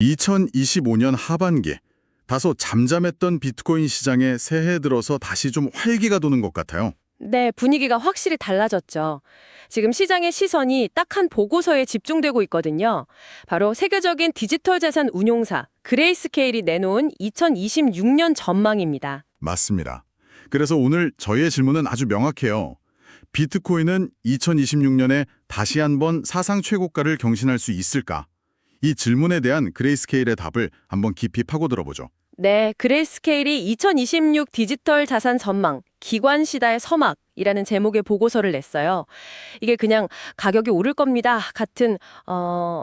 2025년 하반기, 다소 잠잠했던 비트코인 시장에 새해 들어서 다시 좀 활기가 도는 것 같아요. 네, 분위기가 확실히 달라졌죠. 지금 시장의 시선이 딱 한 보고서에 집중되고 있거든요. 바로 세계적인 디지털 자산 운용사 그레이스케일이 내놓은 2026년 전망입니다. 맞습니다. 그래서 오늘 저희의 질문은 아주 명확해요. 비트코인은 2026년에 다시 한번 사상 최고가를 경신할 수 있을까? 이 질문에 대한 그레이스케일의 답을 한번 깊이 파고들어보죠. 네, 그레이스케일이 2026 디지털 자산 전망, 기관 시다의 서막이라는 제목의 보고서를 냈어요. 이게 그냥 가격이 오를 겁니다 같은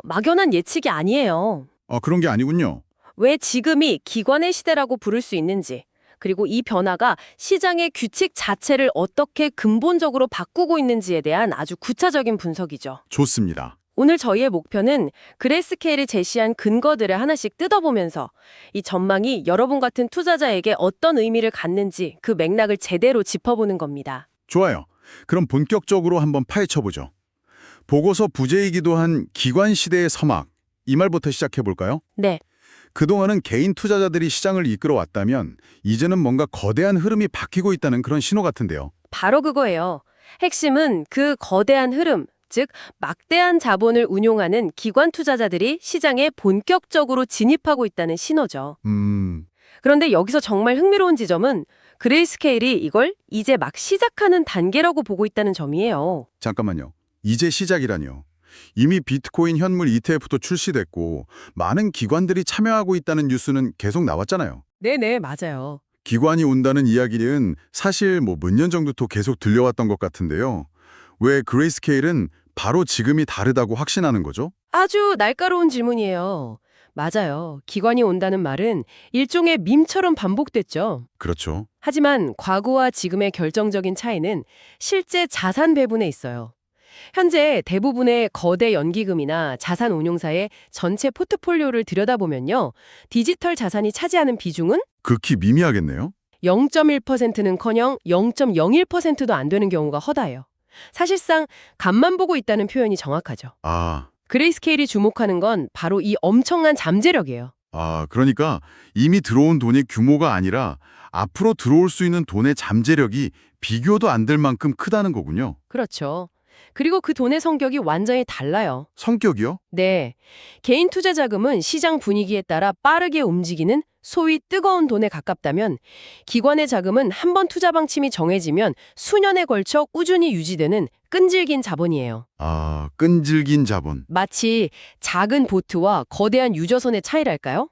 막연한 예측이 아니에요. 그런 게 아니군요. 왜 지금이 기관의 시대라고 부를 수 있는지, 그리고 이 변화가 시장의 규칙 자체를 어떻게 근본적으로 바꾸고 있는지에 대한 아주 구체적인 분석이죠. 좋습니다. 오늘 저희의 목표는 그레이스케일이 제시한 근거들을 하나씩 뜯어보면서 이 전망이 여러분 같은 투자자에게 어떤 의미를 갖는지 그 맥락을 제대로 짚어보는 겁니다. 좋아요. 그럼 본격적으로 한번 파헤쳐보죠. 보고서 부제이기도 한 기관 시대의 서막, 이 말부터 시작해볼까요? 네, 그동안은 개인 투자자들이 시장을 이끌어왔다면 이제는 뭔가 거대한 흐름이 바뀌고 있다는 그런 신호 같은데요. 바로 그거예요. 핵심은 그 거대한 흐름, 즉 막대한 자본을 운용하는 기관 투자자들이 시장에 본격적으로 진입하고 있다는 신호죠. 그런데 여기서 정말 흥미로운 지점은 그레이스케일이 이걸 이제 막 시작하는 단계라고 보고 있다는 점이에요. 잠깐만요. 이제 시작이라뇨. 이미 비트코인 현물 ETF도 출시됐고 많은 기관들이 참여하고 있다는 뉴스는 계속 나왔잖아요. 네네, 맞아요. 기관이 온다는 이야기는 사실 몇 년 전부터 계속 들려왔던 것 같은데요. 왜 그레이스케일은 바로 지금이 다르다고 확신하는 거죠? 아주 날카로운 질문이에요. 맞아요. 기관이 온다는 말은 일종의 밈처럼 반복됐죠. 그렇죠. 하지만 과거와 지금의 결정적인 차이는 실제 자산 배분에 있어요. 현재 대부분의 거대 연기금이나 자산 운용사의 전체 포트폴리오를 들여다보면요. 디지털 자산이 차지하는 비중은 극히 미미하겠네요. 0.1%는커녕 0.01%도 안 되는 경우가 허다해요. 사실상 간만 보고 있다는 표현이 정확하죠. 그레이스케일이 주목하는 건 바로 이 엄청난 잠재력이에요. 그러니까 이미 들어온 돈의 규모가 아니라 앞으로 들어올 수 있는 돈의 잠재력이 비교도 안 될 만큼 크다는 거군요. 그렇죠. 그리고 그 돈의 성격이 완전히 달라요. 성격이요? 네. 개인 투자 자금은 시장 분위기에 따라 빠르게 움직이는 소위 뜨거운 돈에 가깝다면 기관의 자금은 한 번 투자 방침이 정해지면 수년에 걸쳐 꾸준히 유지되는 끈질긴 자본이에요. 끈질긴 자본. 마치 작은 보트와 거대한 유저선의 차이랄까요?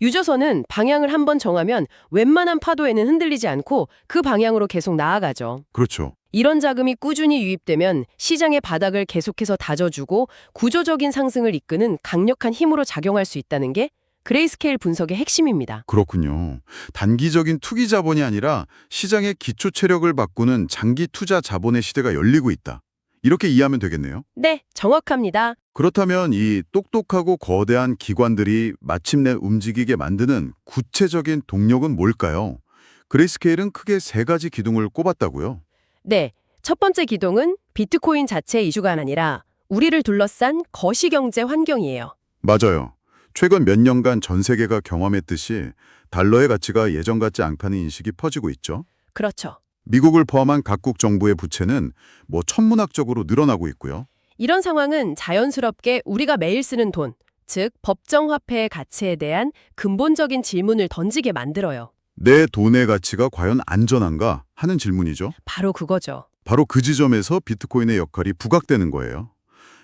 유저선은 방향을 한 번 정하면 웬만한 파도에는 흔들리지 않고 그 방향으로 계속 나아가죠. 그렇죠. 이런 자금이 꾸준히 유입되면 시장의 바닥을 계속해서 다져주고 구조적인 상승을 이끄는 강력한 힘으로 작용할 수 있다는 게 그레이스케일 분석의 핵심입니다. 그렇군요. 단기적인 투기 자본이 아니라 시장의 기초 체력을 바꾸는 장기 투자 자본의 시대가 열리고 있다. 이렇게 이해하면 되겠네요. 네, 정확합니다. 그렇다면 이 똑똑하고 거대한 기관들이 마침내 움직이게 만드는 구체적인 동력은 뭘까요? 그레이스케일은 크게 세 가지 기둥을 꼽았다고요. 네, 첫 번째 기동은 비트코인 자체 이슈가 아니라 우리를 둘러싼 거시경제 환경이에요. 맞아요. 최근 몇 년간 전 세계가 경험했듯이 달러의 가치가 예전 같지 않다는 인식이 퍼지고 있죠. 그렇죠. 미국을 포함한 각국 정부의 부채는 천문학적으로 늘어나고 있고요. 이런 상황은 자연스럽게 우리가 매일 쓰는 돈, 즉 법정화폐의 가치에 대한 근본적인 질문을 던지게 만들어요. 내 돈의 가치가 과연 안전한가 하는 질문이죠. 바로 그거죠. 바로 그 지점에서 비트코인의 역할이 부각되는 거예요.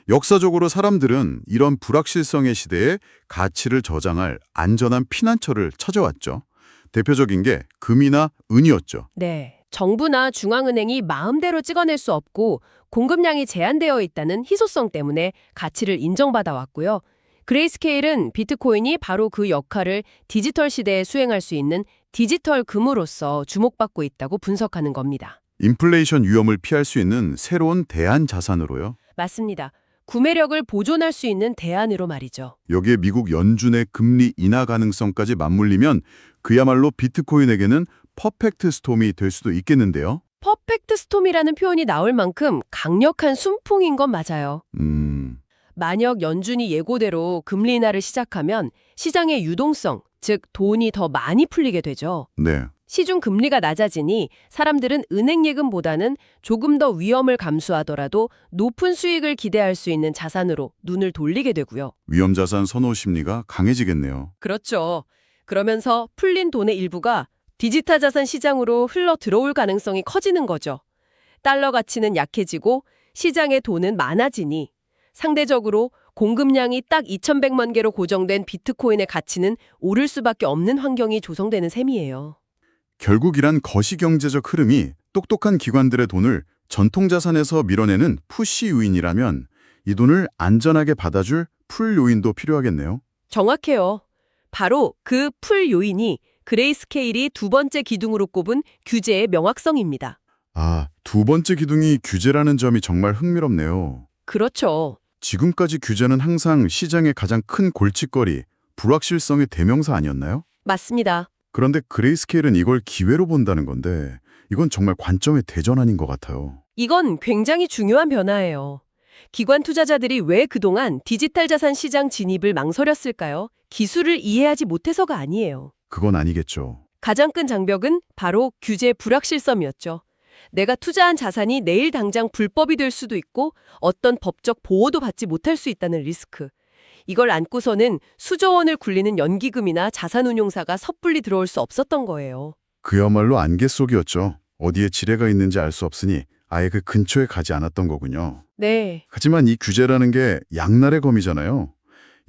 역사적으로 사람들은 이런 불확실성의 시대에 가치를 저장할 안전한 피난처를 찾아왔죠. 대표적인 게 금이나 은이었죠. 네. 정부나 중앙은행이 마음대로 찍어낼 수 없고 공급량이 제한되어 있다는 희소성 때문에 가치를 인정받아 왔고요. 그레이스케일은 비트코인이 바로 그 역할을 디지털 시대에 수행할 수 있는 디지털 금으로서 주목받고 있다고 분석하는 겁니다. 인플레이션 위험을 피할 수 있는 새로운 대안 자산으로요. 맞습니다. 구매력을 보존할 수 있는 대안으로 말이죠. 여기에 미국 연준의 금리 인하 가능성까지 맞물리면 그야말로 비트코인에게는 퍼펙트 스톰이 될 수도 있겠는데요. 퍼펙트 스톰이라는 표현이 나올 만큼 강력한 순풍인 건 맞아요. 만약 연준이 예고대로 금리 인하를 시작하면 시장의 유동성, 즉 돈이 더 많이 풀리게 되죠. 네. 시중 금리가 낮아지니 사람들은 은행 예금보다는 조금 더 위험을 감수하더라도 높은 수익을 기대할 수 있는 자산으로 눈을 돌리게 되고요. 위험자산 선호 심리가 강해지겠네요. 그렇죠. 그러면서 풀린 돈의 일부가 디지털 자산 시장으로 흘러 들어올 가능성이 커지는 거죠. 달러 가치는 약해지고 시장의 돈은 많아지니 상대적으로 공급량이 딱 2,100만 개로 고정된 비트코인의 가치는 오를 수밖에 없는 환경이 조성되는 셈이에요. 결국 이란 거시경제적 흐름이 똑똑한 기관들의 돈을 전통자산에서 밀어내는 푸시 요인이라면 이 돈을 안전하게 받아줄 풀 요인도 필요하겠네요. 정확해요. 바로 그 풀 요인이 그레이스케일이 두 번째 기둥으로 꼽은 규제의 명확성입니다. 아, 두 번째 기둥이 규제라는 점이 정말 흥미롭네요. 그렇죠. 지금까지 규제는 항상 시장의 가장 큰 골칫거리, 불확실성의 대명사 아니었나요? 맞습니다. 그런데 그레이스케일은 이걸 기회로 본다는 건데 이건 정말 관점의 대전 아닌 것 같아요. 이건 굉장히 중요한 변화예요. 기관 투자자들이 왜 그동안 디지털 자산 시장 진입을 망설였을까요? 기술을 이해하지 못해서가 아니에요. 그건 아니겠죠. 가장 큰 장벽은 바로 규제 불확실성이었죠. 내가 투자한 자산이 내일 당장 불법이 될 수도 있고 어떤 법적 보호도 받지 못할 수 있다는 리스크. 이걸 안고서는 수조 원을 굴리는 연기금이나 자산운용사가 섣불리 들어올 수 없었던 거예요. 그야말로 안개 속이었죠. 어디에 지뢰가 있는지 알 수 없으니 아예 그 근처에 가지 않았던 거군요. 네. 하지만 이 규제라는 게 양날의 검이잖아요.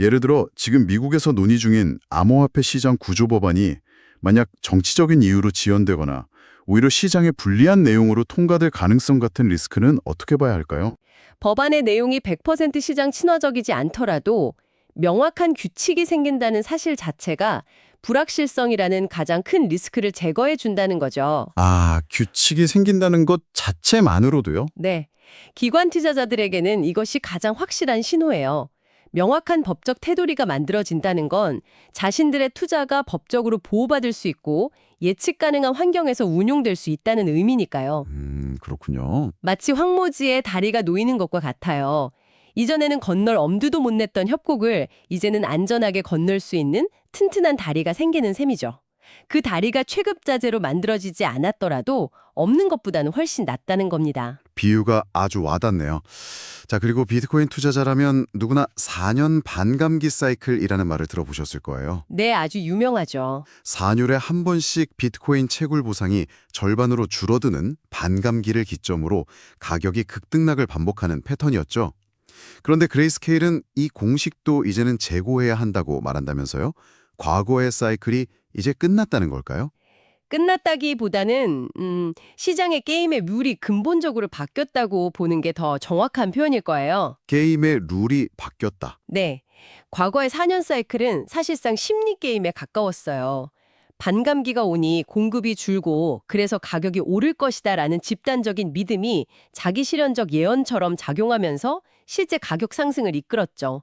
예를 들어 지금 미국에서 논의 중인 암호화폐 시장 구조 법안이 만약 정치적인 이유로 지연되거나 오히려 시장에 불리한 내용으로 통과될 가능성 같은 리스크는 어떻게 봐야 할까요? 법안의 내용이 100% 시장 친화적이지 않더라도 명확한 규칙이 생긴다는 사실 자체가 불확실성이라는 가장 큰 리스크를 제거해 준다는 거죠. 아, 규칙이 생긴다는 것 자체만으로도요? 네. 기관 투자자들에게는 이것이 가장 확실한 신호예요. 명확한 법적 테두리가 만들어진다는 건 자신들의 투자가 법적으로 보호받을 수 있고 예측 가능한 환경에서 운용될 수 있다는 의미니까요. 그렇군요. 마치 황무지에 다리가 놓이는 것과 같아요. 이전에는 건널 엄두도 못 냈던 협곡을 이제는 안전하게 건널 수 있는 튼튼한 다리가 생기는 셈이죠. 그 다리가 최급자재로 만들어지지 않았더라도 없는 것보다는 훨씬 낫다는 겁니다. 비유가 아주 와닿네요. 자, 그리고 비트코인 투자자라면 누구나 4년 반감기 사이클이라는 말을 들어보셨을 거예요. 네, 아주 유명하죠. 4년에 한 번씩 비트코인 채굴 보상이 절반으로 줄어드는 반감기를 기점으로 가격이 급등락을 반복하는 패턴이었죠. 그런데 그레이스케일은 이 공식도 이제는 재고해야 한다고 말한다면서요? 과거의 사이클이 이제 끝났다는 걸까요? 끝났다기보다는 시장의 게임의 룰이 근본적으로 바뀌었다고 보는 게 더 정확한 표현일 거예요. 게임의 룰이 바뀌었다. 네. 과거의 4년 사이클은 사실상 심리 게임에 가까웠어요. 반감기가 오니 공급이 줄고 그래서 가격이 오를 것이다라는 집단적인 믿음이 자기 실현적 예언처럼 작용하면서 실제 가격 상승을 이끌었죠.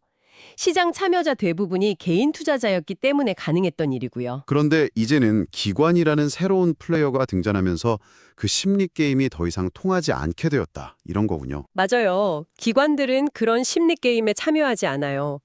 시장 참여자 대부분이 개인 투자자였기 때문에 가능했던 일이고요. 그런데 이제는 기관이라는 새로운 플레이어가 등장하면서 그 심리 게임이 더 이상 통하지 않게 되었다. 이런 거군요. 맞아요. 기관들은 그런 심리 게임에 참여하지 않아요.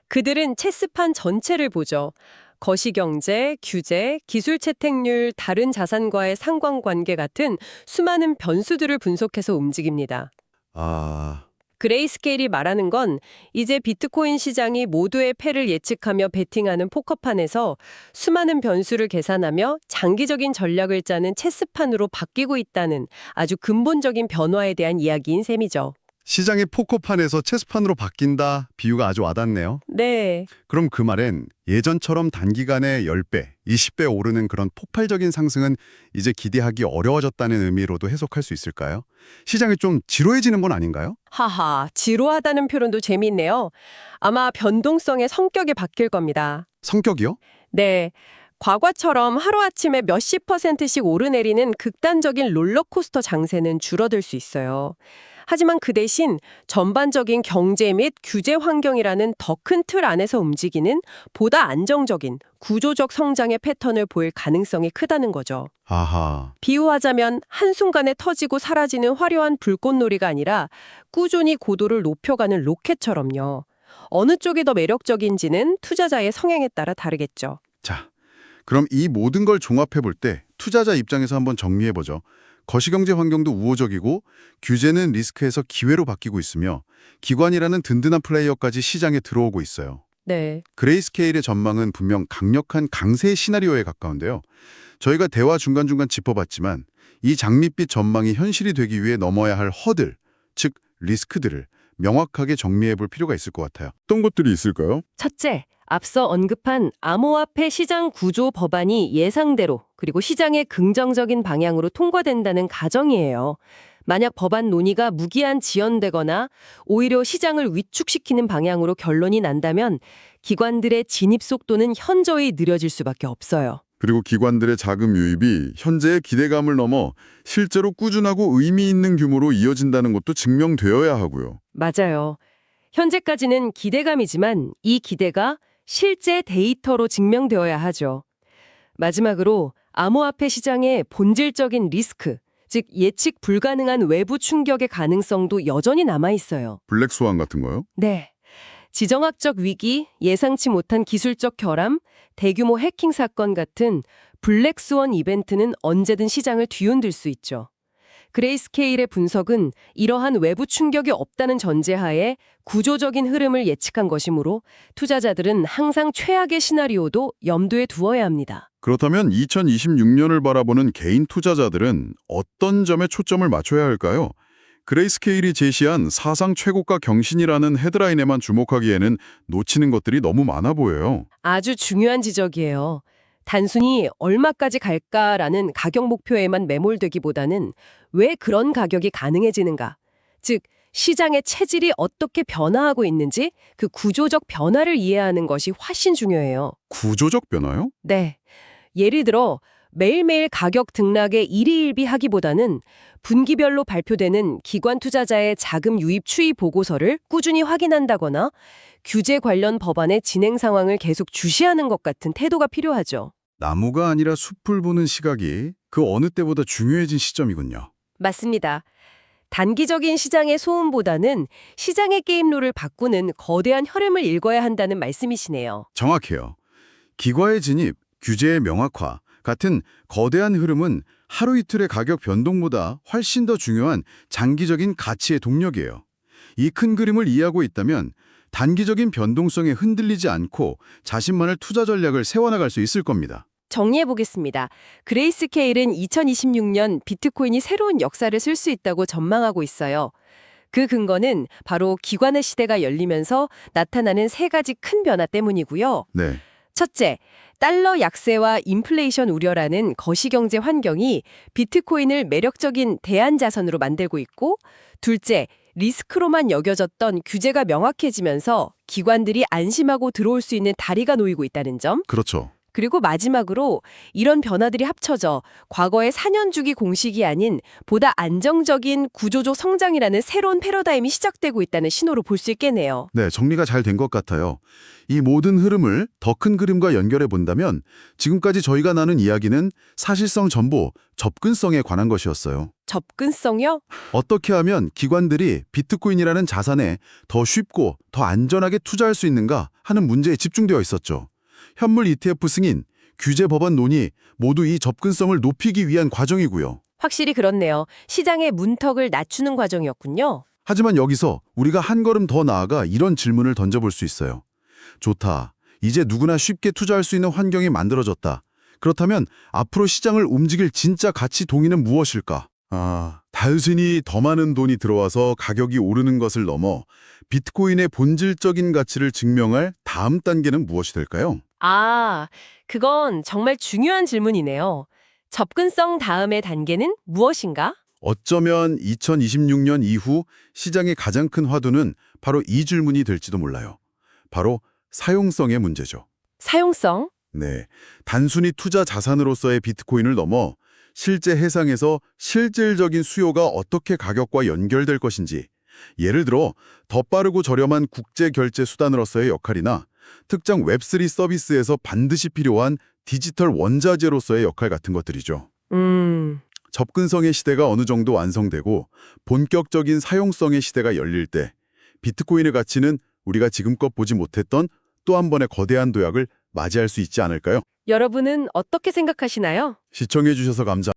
그들은 체스판 전체를 보죠. 거시경제, 규제, 기술 채택률, 다른 자산과의 상관관계 같은 수많은 변수들을 분석해서 움직입니다. 아, 그레이스케일이 말하는 건 이제 비트코인 시장이 모두의 패를 예측하며 베팅하는 포커판에서 수많은 변수를 계산하며 장기적인 전략을 짜는 체스판으로 바뀌고 있다는 아주 근본적인 변화에 대한 이야기인 셈이죠. 시장이 포커판에서 체스판으로 바뀐다. 비유가 아주 와닿네요. 네. 그럼 그 말엔 예전처럼 단기간에 10배, 20배 오르는 그런 폭발적인 상승은 이제 기대하기 어려워졌다는 의미로도 해석할 수 있을까요? 시장이 좀 지루해지는 건 아닌가요? 하하, 지루하다는 표현도 재미있네요. 아마 변동성의 성격이 바뀔 겁니다. 성격이요? 네. 과거처럼 하루아침에 몇십 %씩 오르내리는 극단적인 롤러코스터 장세는 줄어들 수 있어요. 하지만 그 대신 전반적인 경제 및 규제 환경이라는 더 큰 틀 안에서 움직이는 보다 안정적인 구조적 성장의 패턴을 보일 가능성이 크다는 거죠. 아하. 비유하자면 한순간에 터지고 사라지는 화려한 불꽃놀이가 아니라 꾸준히 고도를 높여가는 로켓처럼요. 어느 쪽이 더 매력적인지는 투자자의 성향에 따라 다르겠죠. 자, 그럼 이 모든 걸 종합해 볼 때 투자자 입장에서 한번 정리해 보죠. 거시경제 환경도 우호적이고 규제는 리스크에서 기회로 바뀌고 있으며 기관이라는 든든한 플레이어까지 시장에 들어오고 있어요. 네. 그레이스케일의 전망은 분명 강력한 강세 시나리오에 가까운데요. 저희가 대화 중간중간 짚어봤지만 이 장밋빛 전망이 현실이 되기 위해 넘어야 할 허들, 즉 리스크들을 명확하게 정리해 볼 필요가 있을 것 같아요. 어떤 것들이 있을까요? 첫째, 앞서 언급한 암호화폐 시장 구조 법안이 예상대로 그리고 시장의 긍정적인 방향으로 통과된다는 가정이에요. 만약 법안 논의가 무기한 지연되거나 오히려 시장을 위축시키는 방향으로 결론이 난다면 기관들의 진입 속도는 현저히 느려질 수밖에 없어요. 그리고 기관들의 자금 유입이 현재의 기대감을 넘어 실제로 꾸준하고 의미 있는 규모로 이어진다는 것도 증명되어야 하고요. 맞아요. 현재까지는 기대감이지만 이 기대가 실제 데이터로 증명되어야 하죠. 마지막으로 암호화폐 시장의 본질적인 리스크, 즉 예측 불가능한 외부 충격의 가능성도 여전히 남아있어요. 블랙스완 같은 거요? 네. 지정학적 위기, 예상치 못한 기술적 결함, 대규모 해킹 사건 같은 블랙스원 이벤트는 언제든 시장을 뒤흔들 수 있죠. 그레이스케일의 분석은 이러한 외부 충격이 없다는 전제하에 구조적인 흐름을 예측한 것이므로 투자자들은 항상 최악의 시나리오도 염두에 두어야 합니다. 그렇다면 2026년을 바라보는 개인 투자자들은 어떤 점에 초점을 맞춰야 할까요? 그레이스케일이 제시한 사상 최고가 경신이라는 헤드라인에만 주목하기에는 놓치는 것들이 너무 많아 보여요. 아주 중요한 지적이에요. 단순히 얼마까지 갈까라는 가격 목표에만 매몰되기보다는 왜 그런 가격이 가능해지는가, 즉 시장의 체질이 어떻게 변화하고 있는지 그 구조적 변화를 이해하는 것이 훨씬 중요해요. 구조적 변화요? 네. 예를 들어 매일매일 가격 등락에 일희일비하기보다는 분기별로 발표되는 기관 투자자의 자금 유입 추이 보고서를 꾸준히 확인한다거나 규제 관련 법안의 진행 상황을 계속 주시하는 것 같은 태도가 필요하죠. 나무가 아니라 숲을 보는 시각이 그 어느 때보다 중요해진 시점이군요. 맞습니다. 단기적인 시장의 소음보다는 시장의 게임 룰을 바꾸는 거대한 흐름을 읽어야 한다는 말씀이시네요. 정확해요. 기과의 진입, 규제의 명확화 같은 거대한 흐름은 하루 이틀의 가격 변동보다 훨씬 더 중요한 장기적인 가치의 동력이에요. 이 큰 그림을 이해하고 있다면 단기적인 변동성에 흔들리지 않고 자신만의 투자 전략을 세워나갈 수 있을 겁니다. 정리해보겠습니다. 그레이스케일은 2026년 비트코인이 새로운 역사를 쓸 수 있다고 전망하고 있어요. 그 근거는 바로 기관의 시대가 열리면서 나타나는 세 가지 큰 변화 때문이고요. 네. 첫째, 달러 약세와 인플레이션 우려라는 거시경제 환경이 비트코인을 매력적인 대안자산으로 만들고 있고, 둘째, 리스크로만 여겨졌던 규제가 명확해지면서 기관들이 안심하고 들어올 수 있는 다리가 놓이고 있다는 점. 그렇죠. 그리고 마지막으로 이런 변화들이 합쳐져 과거의 4년 주기 공식이 아닌 보다 안정적인 구조적 성장이라는 새로운 패러다임이 시작되고 있다는 신호로 볼 수 있겠네요. 네, 정리가 잘 된 것 같아요. 이 모든 흐름을 더 큰 그림과 연결해 본다면 지금까지 저희가 나눈 이야기는 사실성 전부 접근성에 관한 것이었어요. 접근성이요? 어떻게 하면 기관들이 비트코인이라는 자산에 더 쉽고 더 안전하게 투자할 수 있는가 하는 문제에 집중되어 있었죠. 현물 ETF 승인, 규제 법안 논의 모두 이 접근성을 높이기 위한 과정이고요. 확실히 그렇네요. 시장의 문턱을 낮추는 과정이었군요. 하지만 여기서 우리가 한 걸음 더 나아가 이런 질문을 던져볼 수 있어요. 좋다. 이제 누구나 쉽게 투자할 수 있는 환경이 만들어졌다. 그렇다면 앞으로 시장을 움직일 진짜 가치 동의는 무엇일까? 단순히 더 많은 돈이 들어와서 가격이 오르는 것을 넘어 비트코인의 본질적인 가치를 증명할 다음 단계는 무엇이 될까요? 그건 정말 중요한 질문이네요. 접근성 다음의 단계는 무엇인가? 어쩌면 2026년 이후 시장의 가장 큰 화두는 바로 이 질문이 될지도 몰라요. 바로 사용성의 문제죠. 사용성? 네, 단순히 투자 자산으로서의 비트코인을 넘어 실제 해상에서 실질적인 수요가 어떻게 가격과 연결될 것인지, 예를 들어 더 빠르고 저렴한 국제 결제 수단으로서의 역할이나 특정 웹3 서비스에서 반드시 필요한 디지털 원자재로서의 역할 같은 것들이죠. 접근성의 시대가 어느 정도 완성되고 본격적인 사용성의 시대가 열릴 때 비트코인의 가치는 우리가 지금껏 보지 못했던 또 한 번의 거대한 도약을 맞이할 수 있지 않을까요? 여러분은 어떻게 생각하시나요? 시청해 주셔서 감사합니다.